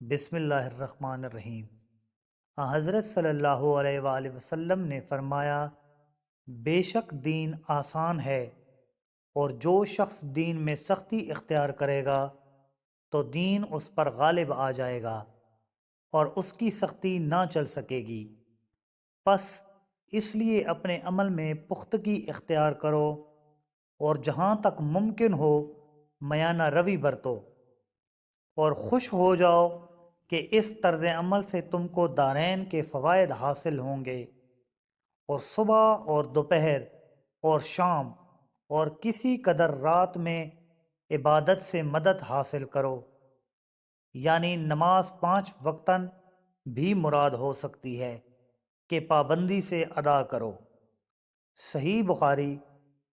بسم اللہ الرحمن الرحیم۔ حضرت صلی اللہ علیہ وآلہ وسلم نے فرمایا، بے شک دین آسان ہے، اور جو شخص دین میں سختی اختیار کرے گا تو دین اس پر غالب آ جائے گا اور اس کی سختی نہ چل سکے گی۔ پس اس لیے اپنے عمل میں پختگی اختیار کرو اور جہاں تک ممکن ہو میانہ روی برتو، اور خوش ہو جاؤ کہ اس طرز عمل سے تم کو دارین کے فوائد حاصل ہوں گے، اور صبح اور دوپہر اور شام اور کسی قدر رات میں عبادت سے مدد حاصل کرو، یعنی نماز 5 وقتاً بھی مراد ہو سکتی ہے کہ پابندی سے ادا کرو۔ صحیح بخاری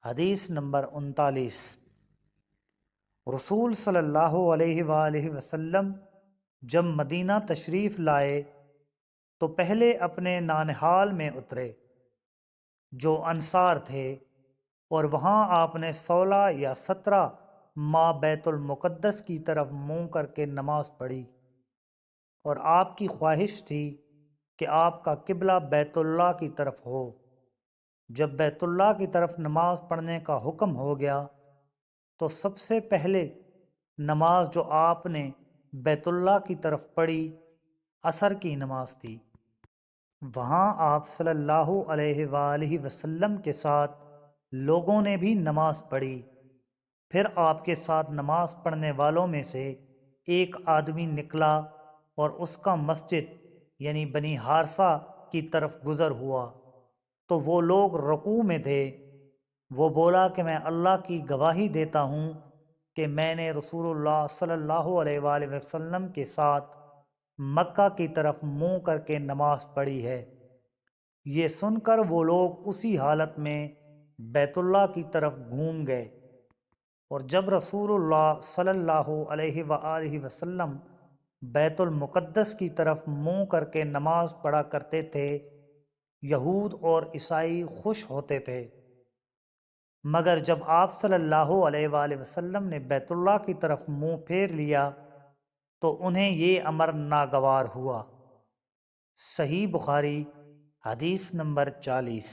حدیث نمبر 39۔ رسول صلی اللہ علیہ وآلہ وسلم جب مدینہ تشریف لائے تو پہلے اپنے نانہال میں اترے جو انصار تھے، اور وہاں آپ نے 16 یا 17 ماہ بیت المقدس کی طرف منہ کر کے نماز پڑھی، اور آپ کی خواہش تھی کہ آپ کا قبلہ بیت اللہ کی طرف ہو۔ جب بیت اللہ کی طرف نماز پڑھنے کا حکم ہو گیا تو سب سے پہلے نماز جو آپ نے بیت اللہ کی طرف پڑھی عصر کی نماز تھی۔ وہاں آپ صلی اللہ علیہ وآلہ وسلم کے ساتھ لوگوں نے بھی نماز پڑھی۔ پھر آپ کے ساتھ نماز پڑھنے والوں میں سے ایک آدمی نکلا اور اس کا مسجد یعنی بنی حارثہ کی طرف گزر ہوا تو وہ لوگ رکوع میں تھے۔ وہ بولا کہ میں اللہ کی گواہی دیتا ہوں کہ میں نے رسول اللہ صلی اللہ علیہ وآلہ وسلم کے ساتھ مکہ کی طرف منہ کر کے نماز پڑھی ہے۔ یہ سن کر وہ لوگ اسی حالت میں بیت اللہ کی طرف گھوم گئے، اور جب رسول اللہ صلی اللہ علیہ وآلہ وسلم بیت المقدس کی طرف منہ کر کے نماز پڑھا کرتے تھے، یہود اور عیسائی خوش ہوتے تھے، مگر جب آپ صلی اللہ علیہ وآلہ وسلم نے بیت اللہ کی طرف منہ پھیر لیا تو انہیں یہ امر ناگوار ہوا۔ صحیح بخاری حدیث نمبر 40۔